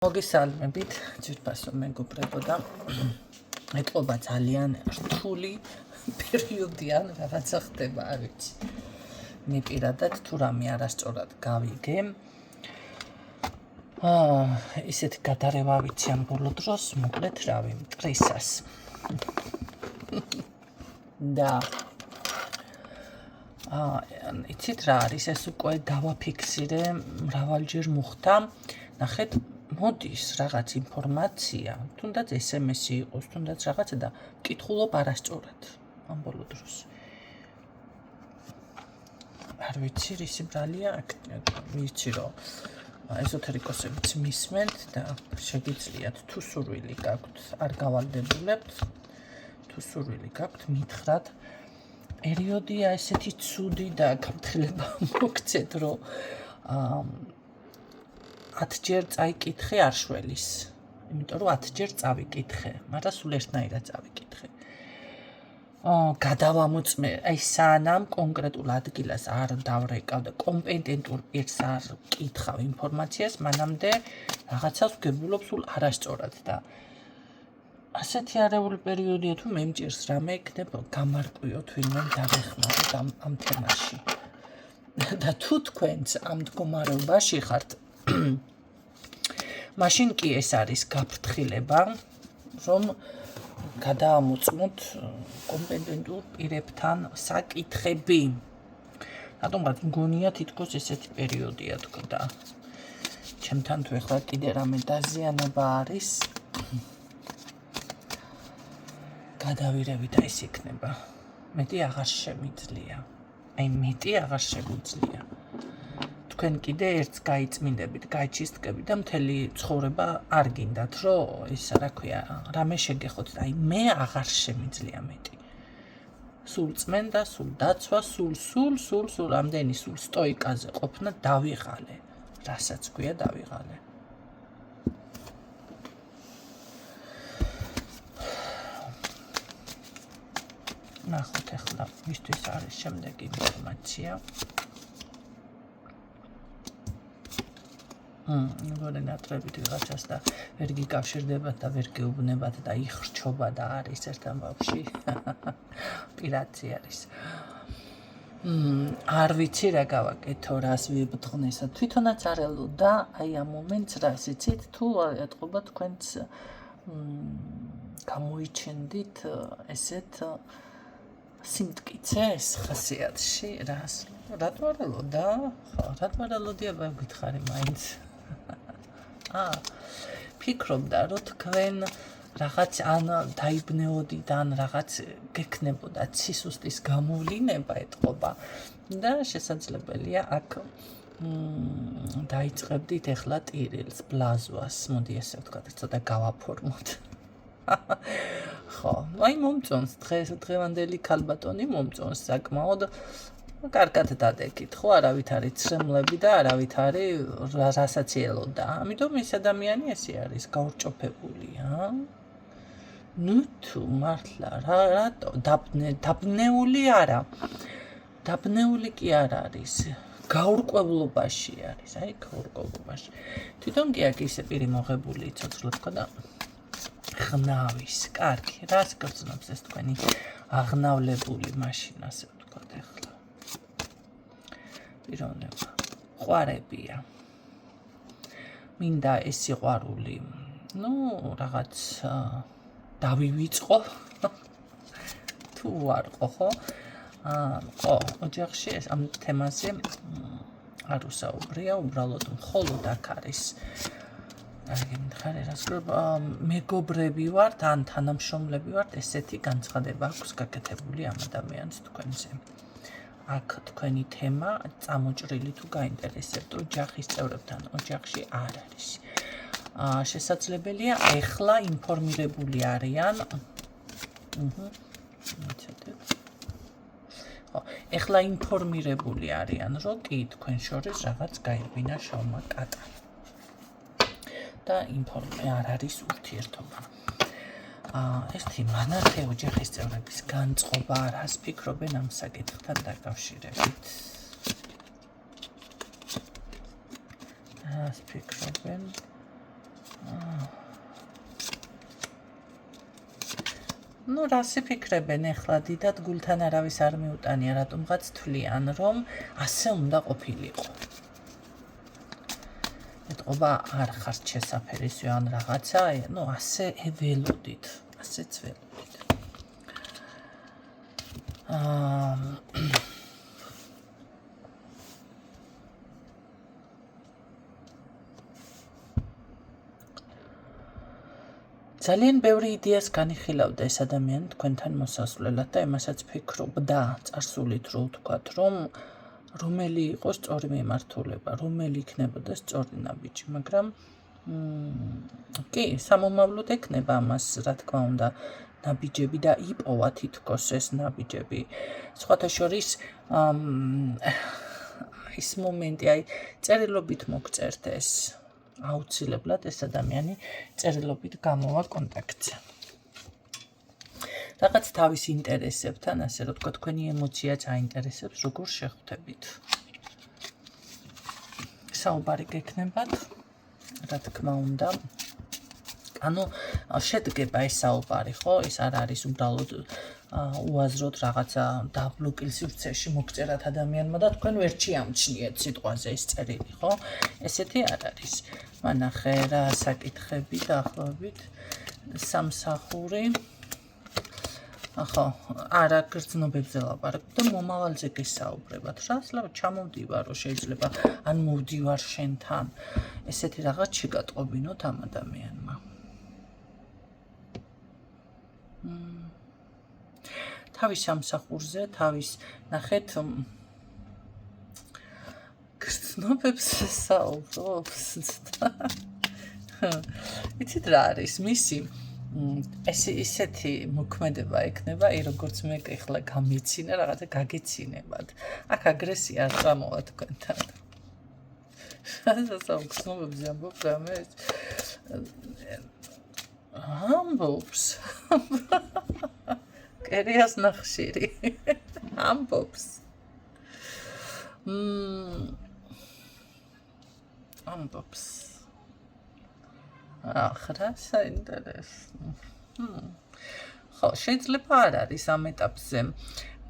მოგესალმებით, ძვირფასო მეგობრებო და ეტყობა ძალიან რთული პერიოდიან რაღაცა ხდება, არ ვიცი. მე პირადად თუ რამე არასწორად გავიგე. ისეთი გადარევა ვიცი ამ ბოლო დროს, მოკლედ რავი, მტრისას. და იცით რა არის, ეს უკვე დავაფიქსირე, მრავალჯერ მოხდა, ნახეთ, მოდის რაღაც ინფორმაცია, თუნდაც SMS-ი იყოს, თუნდაც რაღაცა და მკითხულობ არასწორად ამ ბოლო დროს. არ ვიცი, რისი ბრალია, ვიცი რომ ეზოთერიკოსებიც მისმენთ და შეგიძლიათ თუ სურვილი გაქვთ, არ გავალდებულებთ, თუ სურვილი გაქვთ, მითხრათ. პერიოდია ესეთი ცუდი და გამთხილება მოგცეთ, რომ 10 ჯერ წაიკითხე არ შველის. იმიტომ რომ 10 ჯერ წავიკითხე, მაგრამ სულ ერთნაირად წავიკითხე. გადავამოწმე, აი სანამ კონკრეტულ ადგილას არ დავრეკავ და კომპეტენტურ პირს არ კითხავ ინფორმაციას, მანამდე რაღაცას ვგებულობ სულ არასწორად და ასეთი არეული პერიოდია თუ მე მჭირს რამე იქნება გამარკვიოთ ვინმე დავეხმაროთ ამ თემაში. და თუ თქვენც ამ მდგომარეობაში ხართ, მაშინ კი ეს არის გაფრთხილება, რომ გადაამოწმოთ კომპეტენტურ პირებთან საკითხები. რატომღაც მგონია თითქოს ესეთი პერიოდია თქო და ჩემთან თუ ეხლა კიდე რამე დაზიანება არის, გადავირევი და ის იქნება. მეტი აღარ შემიძლია. აი მეტი აღარ შემიძლია. თქვენ კიდე ერთს გაიწმინდებით, გაიჩისტკებით და მთელი ცხოვრება არ გინდათ, რომ ის რა ქვია, რამე შეგეხოთ და აი მე აღარ შემიძლია მეტი. სულ წმენდა, სულ დაცვა, სულ ამდენი სულ სტოიკაზე ყოფნა დავიღალე. რასაც ქვია დავიღალე. ნახოთ ახლა მისთვის არის შემდეგი ინფორმაცია. მგონი ნატრებით ვიღაცას და ვერ გიკავშირდებათ და ვერ გეუბნებათ და იხრჩობა და არის ერთ ამბავში. პირაცი არის. არ ვიცი რა გავაკეთო, რას ვიბრძღნესა. თვითონაც არ ელოდა აი ამ მომენტს რას იცით, თუ ეტყობა თქვენც გამოიჩენდით ესეთ სიმტკიცეს ხასიათში, რას? რატო არ ელოდა? ხო, რატო არ ელოდია გითხარი მაინც. ფიქრობდა, რომ თქვენ რაღაც ან დაიბნეოდით, ან რაღაც გექნებოდა სისუსტის გამოვლინება ეტყობა და შესაძლებელია აქ დაიწყებდით ეხლა ტირილს, ბლაზვას, მოდი ესე ვთქვათ, ცოტა გავაფორმოთ. ხო, აი მომწონს დღევანდელი ქალბატონი მომწონს საკმაოდ კარგად დადეკით, ხო, არავით არის ცრემლები და არავით არის რასაც ელოდა. ამიტომ ეს ადამიანი ესე არის გაურჭოფებული, ნუ თუ მართლა რატო დაბნეული არა. დაბნეული კი არ არის. გაურკვევლობაში არის, აი გაურკვევლობაში. თვითონ კი აქ ისე პირი მოღებული ცოცხლად ხო და ღნავის, კარგი, რას გრძნობს ეს თქვენი აღნავლებული მაშინ, ასე ვთქვათ ახლა. პიროვნება, ყვარებია. მინდა ეს სიყვარული, ნუ რაღაც დავივიწყო. თუ არ ყო, ხო? ყო, ოჯახში ამ თემაზე არ უსაუბრია, უბრალოდ მხოლოდ აქ არის. მეგობრები ვართ, ან თანამშრომლები ვართ, ესეთი განცხადება აქვს გაკეთებული ამ ადამიანს თქვენზე. აქ თქვენი თემა წამოჭრილი თუ გაინტერესებთ ოჯახის წევრებთან, ოჯახში არ არის. შესაძლებელია ეხლა ინფორმირებული არიან. ეხლა ინფორმირებული არიან, რომ კი თქვენ შორის რაღაც გაირბინა შავმა კატა. და არ არის ურთიერთობა. ერთი მანათე ოჯახის წევრების განწყობა, რას ფიქრობენ ამ საკითხთან დაკავშირებით? რას ფიქრობენ? ნუ რას იფიქრებენ ახლა დიდად გულთან არავის არ მიუტანია, რატომღაც თვლიან, რომ ასე უნდა ყოფილიყო. ეთყობა არ ხართ შესაფერისო ან რაღაცა, ნუ ასე ველოდით, ასეც ველოდით. ძალიან ბევრი იდეას განიხილავდა ეს ადამიანი თქვენთან მოსასვლელად და იმასაც ფიქრობდა წარსულით რო ვთქვათ, რომ რომელი იყოს სწორი მიმართულება, რომელი იქნებოდა სწორი ნაბიჯი, მაგრამ კი, სამომავლოდ ექნება ამას, რა თქმა უნდა, ნაბიჯები და იპოვა თითქოს ეს ნაბიჯები. სხვათა შორის ის მომენტი, აი, წერილობით მოგწერთ ეს. აუცილებლად ეს ადამიანი წერილობით გამოვა კონტაქტზე. რაღაც თავის ინტერესებთან, ასე რომ თქვა, თქვენი ემოციაც აინტერესებს, როგორ შეხვდებით. საუბარი გექნებათ, რა თქმა უნდა. ანუ შედგება ეს საუბარი, ხო? ეს არ არის უბრალოდ უაზროდ რაღაცა დაბლოკილ სივრცეში მოგწერათ ადამიანმა და თქვენ ვერ შეამჩნიეთ სიტყვაზე ეს წერილი, ხო? ესეთი არ არის. მანახე რა საკითხები დაახლოებით სამსახური. ახო, არა გრძნობებზე ლაპარაკობ და მომავალზე გესაუბრებათ. რა ჩამოვდივარო შეიძლება, ან მოვდივარ შენთან. ესეთი რაღაც შეგატყობინოთ ამ ადამიანმა. თავის სამსახურზე, თავის ნახეთ გრძნობებზე საუბრობს. იცით რა არის მისი ისეთი მოქმედება ექნება, როგორც მე ეხლა გამეცინა, რაღაცა გაგეცინებათ. აქ აგრესია არ წამოვა თქვენთან. გრძნობებზე ამბობ რამე ამბობს. კერიას ნახშირი. ამბობს. ამბობს. რა საინტერესო. ხო, შეიძლება არ არის ამ ეტაპზე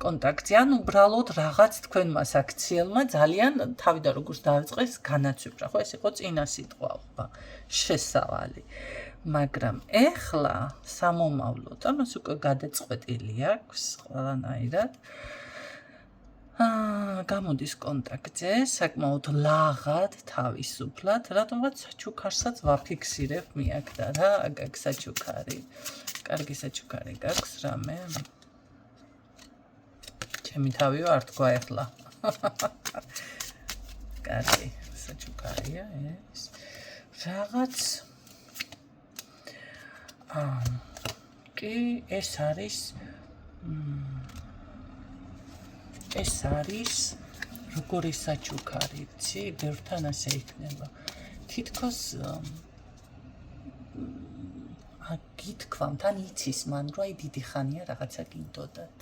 კონტაქტი, ან უბრალოდ რაღაც თქვენმა საქციელმა ძალიან თავიდან როგორც დაიწყეს განაცვიფრა, ხო, ეს იყო წინა სიტყვა, შესავალი. მაგრამ ეხლა სამომავლოდ ამას უკვე გადაწყვეტილი აქვს ყველანაირად. გამოდის კონტაქტზე, საკმაოდ ლაღად, თავისუფლად, რატომღაც საჩუქარსაც ვაფიქსირებ მიაკდა რა, გაქვს საჩუქარი. კარგი საჩუქარი გაქვს რამე. ჩემი თავი არ თქვა ეხლა. კარგი საჩუქარია ეს. რაღაც კი ეს არის როგორი საჩუქარი, ცი ბევრთან ასე იქნება. თითქოს გითქვამ, თან იცის მან, რომ აი დიდი ხანია რაღაცა გინდოდათ.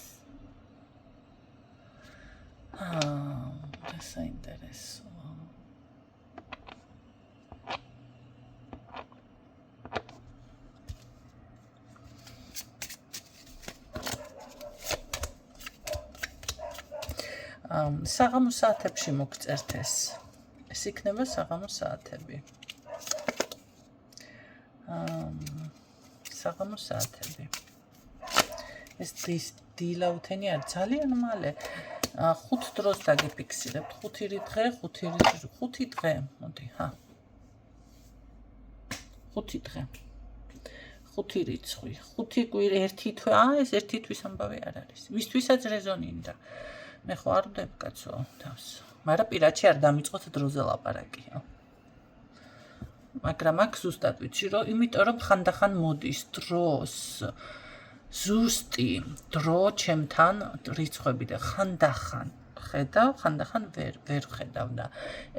რა საინტერესო. საღამო საათებში მოგწერთ ეს. ეს იქნება საღამო საათები. საღამო საათები. ეს დილაუთენი არ ძალიან მალე 5 დროს დაგიფიქსირებთ. 5 დღე, მოდი, 5 დღე. 5 რიცხვი, 5 კვირა, 1 თვე, ეს 1 თვის ამბავი არ არის. ვისთვისაც რეზონინდა. მე ხო არ ვდებ კაცო თავს. მაგრამ პირადში არ დამიწყოთ დროზე ლაპარაკია. მაგრამ აქ ზუსტად ვიცი, რომ იმიტომ რომ ხანდახან მოდის დროს ზუსტი დრო ჩემთან რიცხვები და ხანდახან ხედავ, ხანდახან ვერ ხედავ და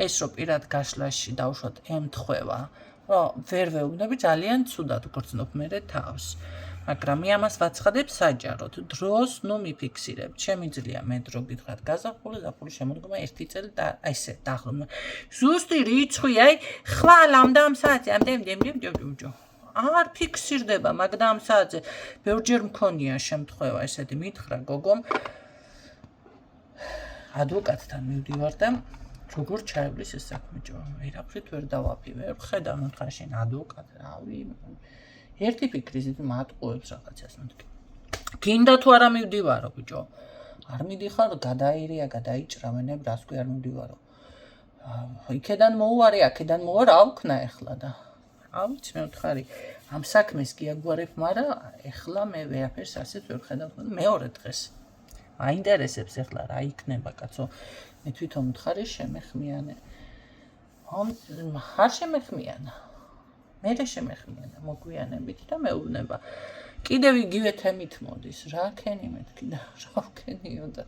ეს რომ პირად გაშლაში დავუშვათ ემთხვევა, რომ ვერ ვეუბნები ძალიან ცუდად გრძნობ მე თავს. მაგრამ მე ამას ვაცხადებ საჯაროდ. დროს ნუ მიფიქსირებ. შემიძლია მე დრო გითხრათ გაზაფხული, ზაფხული შემოდგომა 1 წელი და ესე დაახლოებით. ზუსტი რიცხვი, აი, ხვალ ამ და ამ საათზე, ამდენ. არ ფიქსირდება, მაგრამ ამ საათზე ბევრჯერ მქონია შემთხვევა ესეთი მითხრა გოგომ ადვოკატთან მივდივარ და როგორ ჩაივლის ეს საქმე ჯო ვერაფრით ვერ დავაფივებ ხედავ ნუთხარ შენ ადვოკატ რავი ერთი ფიქრიზით მატყუებს რაღაცას მეთქი გინდა თუ არა მივდივარო ბიჭო არ მიდიხარ გადაირია გადაიჭრავენებ რას კი არ მივდივარო იქედან მოუვარე აქედან მოვა რა ვქნა ეხლა და ავიც მე ვთხარი ამ საქმეს გიაგვარებ მაგრამ ეხლა მე ვერაფერს ასეთ ვერ ხედავ მეორე დღეს აინტერესებს ეხლა რა იქნება კაცო მე თვითონ ვთხარი შემეხმიანე არ შემეხმიანა მე შემეხმიანა მოგვიანებით და მეუბნება კიდევ იგივე თემით მოდის რა ქენი მეთქი და რა ვქენიო და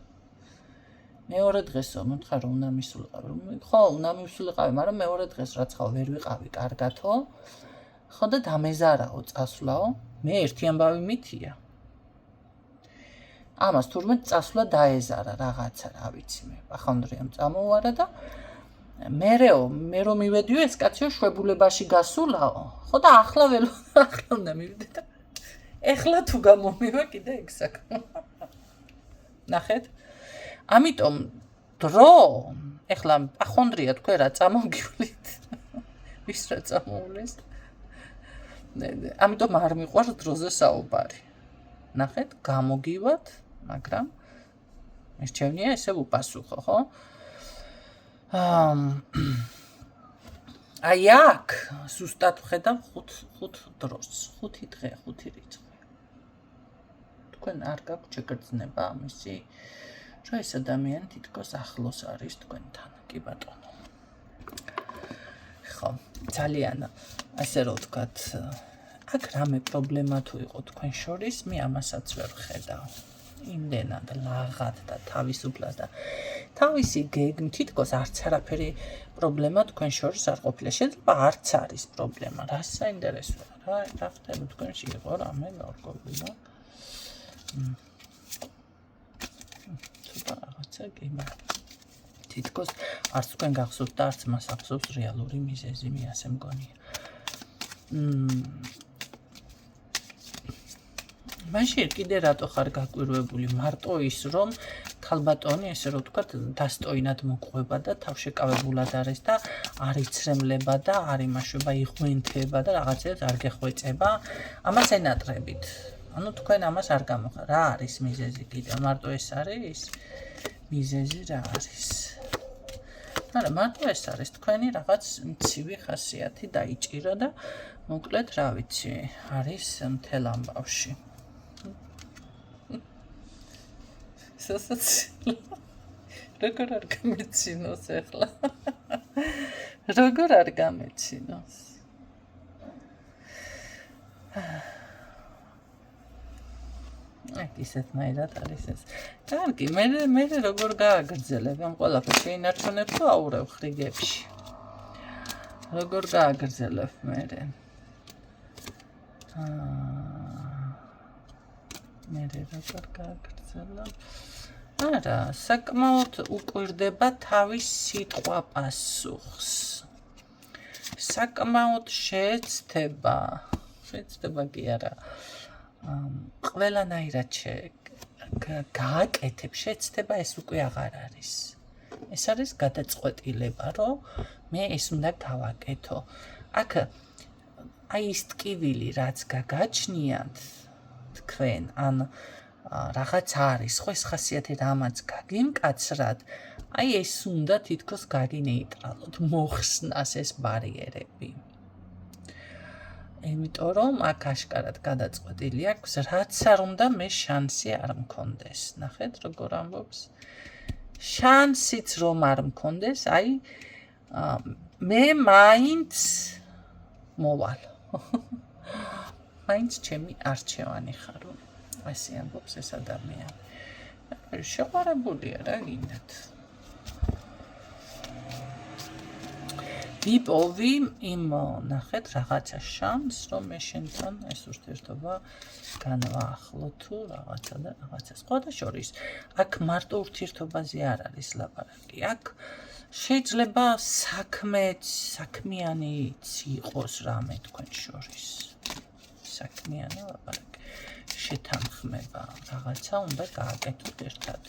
მეორე დღესო მითხარ უნდა მისულიყავი ხო უნდა მისულიყავი მაგრამ მეორე დღეს რაც ხალ ვერ ვიყავი კარგათო ხო და დამეზარაო წასვლაო მე ერთი ამბავი მithია ამას თურმე წასვლა დაეზარა რაღაცა რა ვიცი მე ახანდრიამ წამოვარა და მე რომ მივედიო ეს კაციო შვებულებაში გასულაო ხო და ახლა უნდა მივიდე და ეხლა თუ გამომივა კიდე ეგ საქმე ნახეთ ამიტომ დრო ეხლა ახონდრია თქვენ რა წამოგივლით ვის რა წამოვლეს ამიტომ არ მიყვარს დროზე საუბარი ნახეთ გამოგივათ მაგრამ მერჩევნია ესე უპასუხო ხო აი აქ ზუსტად ვხედავ 5 დროს 5 დღე 5 რიცხვი თქვენ არ გაქვთ შეგრძნება ამისი რომ ეს ადამიანი თითქოს ახლოს არის თქვენთან კი ბატონო ხო ძალიან ასე რომ ვთქვათ აქ რამე პრობლემა თუ იყო თქვენ შორის მე ამასაც ვერ ვხედავ იმდენად ლაღად და თავისუფლად და თავისი გეგმ თითქოს არც არაფერი პრობლემა თქვენ შორის არ ყოფილა შეიძლება არც არის პრობლემა რა საინტერესოა რა ხდება თქვენში იყო რამე გავგობინა ცოტა რაღაცა გიმა თითქოს არც თქვენ გახსოვთ და არც მას ახსოვს რეალური მიზეზი მე ასე მგონია მაშინ კიდე რატო ხარ გაკვირვებული მარტო ის რომ ქალბატონი ესე რომ ვთქვათ დასტოინად მოყვება და თავშეკავებულად არის და არ იცრემლება და არ იმაშვება იღვენთება და რაღაცებს არ გეხვეწება ამას ენატრებით ანუ თქვენ ამას არ გამოხარ რა არის მიზეზი კიდე მარტო ეს არის მიზეზი რა არის არა მარტო ეს არის თქვენი რაღაც მცივი ხასიათი დაიჭირა და მოკლედ რა ვიცი არის მთელ ამბავში როგორ არ გამეცინოს ეხლა როგორ არ გამეცინოს ისეთნაირად არის ეს კარგი მე როგორ გააგრძელებ ამ ყველაფერს შეინარჩუნებ თუ აურევ ხრიგებში როგორ გააგრძელებ მე როგორ გააგრძელებ არა საკმაოდ უკვირდება თავის სიტყვა პასუხს საკმაოდ შეეცდება კი არა ყველანაირად გააკეთებ შეეცდება ეს უკვე აღარ არის ეს არის გადაწყვეტილება რომ მე ეს უნდა გავაკეთო აქ აი ის ტკივილი რაც გაგაჩნიათ თქვენ ან რაღაც არის ხო ეს ხასიათი რამაც გაგიმკაცრად აი ეს უნდა თითქოს გაგინეიტრალოთ მოხსნას ეს ბარიერები იმიტომ რომ აქ აშკარად გადაწყვეტილი აქვს რაც არ უნდა მე შანსი არ მქონდეს ნახეთ როგორ ამბობს შანსიც რომ არ მქონდეს აი მე მაინც მოვალ მაინც ჩემი არჩევანი ხარო ასე ამბობს ეს ადამიანი შეყვარებულია რა გინდათ ვიპოვი იმ ნახეთ რაღაცა შანს რომ მე შენთან ეს ურთიერთობა განვაახლო თუ რაღაცა და რაღაცას ყოდა შორის აქ მარტო ურთიერთობაზე არ არის ლაპარაკი აქ შეიძლება საქმიანიც იყოს რამე თქვენ შორის გაფორმება, რაღაცა უნდა გააკეთოთ ერთად.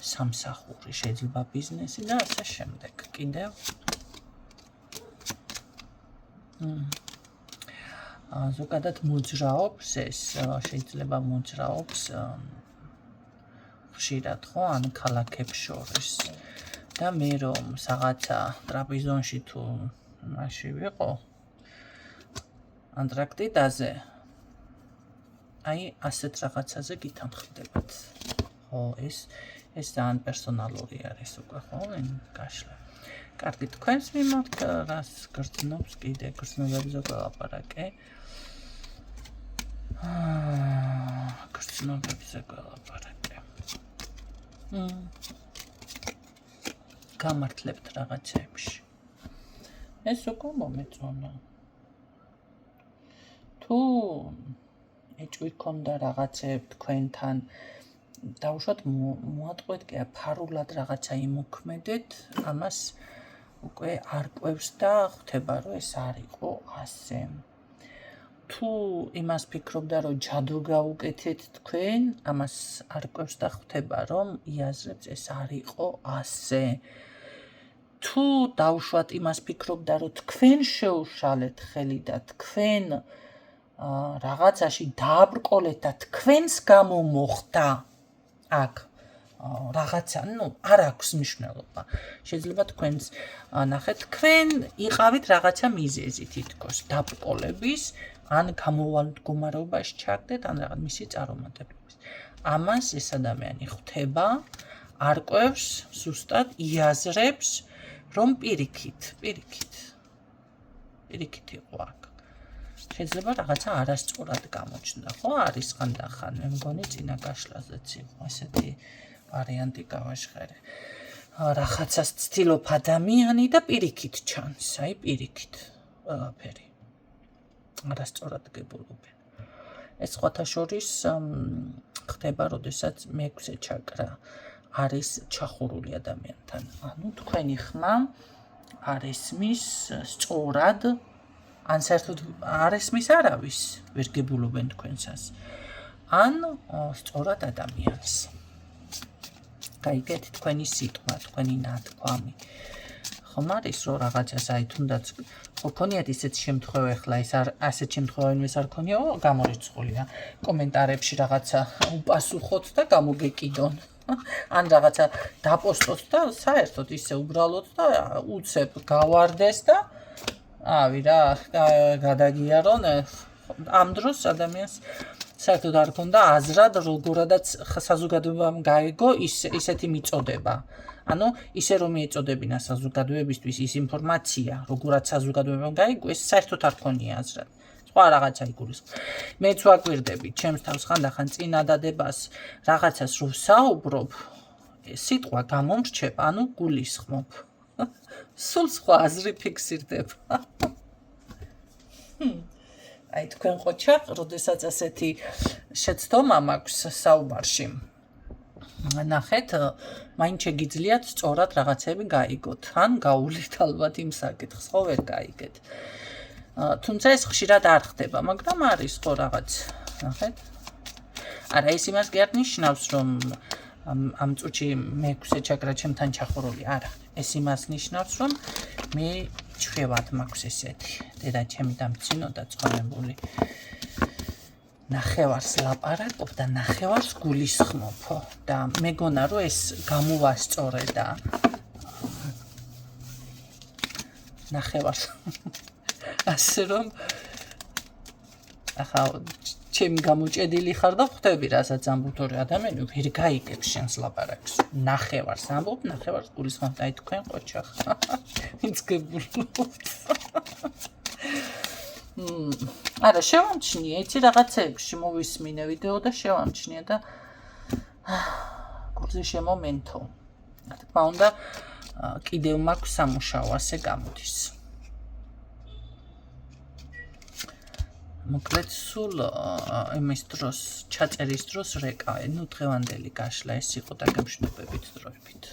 სამსახური, შეიძლება ბიზნესი და ასე შემდეგ. კიდევ ზოგადად მოძრაობს ეს, შეიძლება მოძრაობს ხშირად, ხო, ან ქალაქებს შორის. და მე რომ რაღაცა ტრაპიზონში თუ მაში ვიყო ანტარქტიდაზე აი ასეთ რაღაცაზე გითანხმდებათ. ხო, ეს ძალიან პერსონალური არის უკვე, ხო, გაშლა. კარგი, თქვენს მიმართ რას გრძნობს კიდე გრძნობებზე გელაპარაკე. გრძნობებზე გელაპარაკე. გამართლებთ რაღაცებში. ეს უკვე მომეწონა. თუ ეჭვი გქონდა რაღაცეებ თქვენთან დაუშვათ მოატყვეთ კი ფარულად რაღაცა იმოქმედეთ, ამას უკვე არ ყვევს და ხვდება რომ ეს არ იყო ასე. თუ იმას ფიქრობდა რომ ჯადო გაუკეთეთ თქვენ, ამას არ ყვევს და ხვდება რომ იაზრებს ეს არ იყო ასე. თუ დაუშვათ იმას ფიქრობდა რომ თქვენ შეუშალეთ ხელი და თქვენ რაღაცაში დააბრკოლეთ და თქვენს გამო მოხდა აქ რაღაცა, არ აქვს მნიშვნელობა. შეიძლება თქვენს ნახეთ, თქვენ იყავით რაღაცა მიზეზი თითქოს დაბრკოლების, ან გამოვალ მდგომარეობაში ჩაგდეთ, ან რაღაც მისი წარუმატებლობის. ამას ეს ადამიანი ხვდება, არ ყვევს, ზუსტად იაზრებს, რომ პირიქით იყო აქ. შეიძლება რაღაცა არასწორად გამოჩნდა, ხო, არის ხანდახან, მე მგონი წინა გაშლაზეც იყო ესეთი ვარიანტი გავაჟღერე. რაღაცას ცდილობ ადამიანი და პირიქით ჩანს, აი პირიქით ყველაფერი. არასწორად გებულობენ. ეს სხვათა შორის ხდება, როდესაც მეექვსე ჩაკრა არის ჩახურული ადამიანთან. ანუ თქვენი ხმა არ ესმის სწორად, ან საერთოდ არ ესმის არავის, ვერ გებულობენ თქვენსას. ან სწორად ადამიანს. გაიგეთ თქვენი სიტყვა, თქვენი ნათქვამი. ხომ არის რომ რაღაცას აი თუნდაც გქონიათ ისეთ შემთხვევა, ახლა ეს ასეთ შემთხვევა იმის არ ქონია, გამორიცხულია. კომენტარებში რაღაცა უპასუხოთ და გამოგეკიდონ. ან რაღაცა დაპოსტოთ და საერთოდ ისე უბრალოდ და უცებ გავარდეს და ავი რა, გადაგიარონ. ამ დროს ადამიანს საერთოდ არ ქონდა აზრად, როგორადაც საზოგადოებამ გაიგო ისეთი მიწოდება. ანუ ისე რომ მიეწოდებინა საზოგადოებისთვის ის ინფორმაცია, როგორაც საზოგადოებამ გაიგო, ეს საერთოდ არ ქონია აზრად. სხვა რაღაცა იგულისხმება. მეც ვაკვირდები, ჩემს თავს ხანდახან წინადადებას რაღაცას რო საუბრობ, სიტყვა გამომრჩება, ანუ გულისხმობ. სულ სხვა აზრი ფიქსირდება. აი თქვენ ყოჩა, როდესაც ასეთი შეცდომა მაქვს საუბარში. ნახეთ, მაინც შეგიძლიათ სწორად რაღაცები გაიგოთ, ან გაუვლით ალბათ იმ საკითხს, ხო ვერ გაიგეთ. თუმცა ეს ხშირად არ ხდება, მაგრამ არის ხო რაღაც, ნახეთ. არა, ეს იმას კი არ ნიშნავს, რომ ამ წუთში მეექვსე ჩაკრა ჩემთან ჩახურული, არა. ეს იმას ნიშნავს, რომ მე ჩვევად მაქვს ესეთი, დედა ჩემი დამცინო და წონებული. ნახევარს ლაპარაკობ და ნახევარს გულისხმობ და მეგონა რომ ეს გამოვასწორე და ნახევარს ასე რომ ახლა ჩემი გამოჭედილი ხარ და ხვდები რასაც ამბობ, თორე ადამიანი ვერ გაიგებს შენს ლაპარაკს. ნახევარს ამბობ, ნახევარს გულისხმობ და აი თქვენ ყოჩა. ვინც გებულობთ. არა, შევამჩნიე, იცი რაღაცეებში მოვისმინე ვიდეო და შევამჩნიე და გულზე შემომენთო. რა თქმა უნდა, კიდევ მაქვს სამუშაო, ასე გამოდის. მოკლედ სულ იმის დროს, ჩაწერის დროს რეკავე, დღევანდელი გაშლა ეს იყო და გემშვიდობებით დროებით.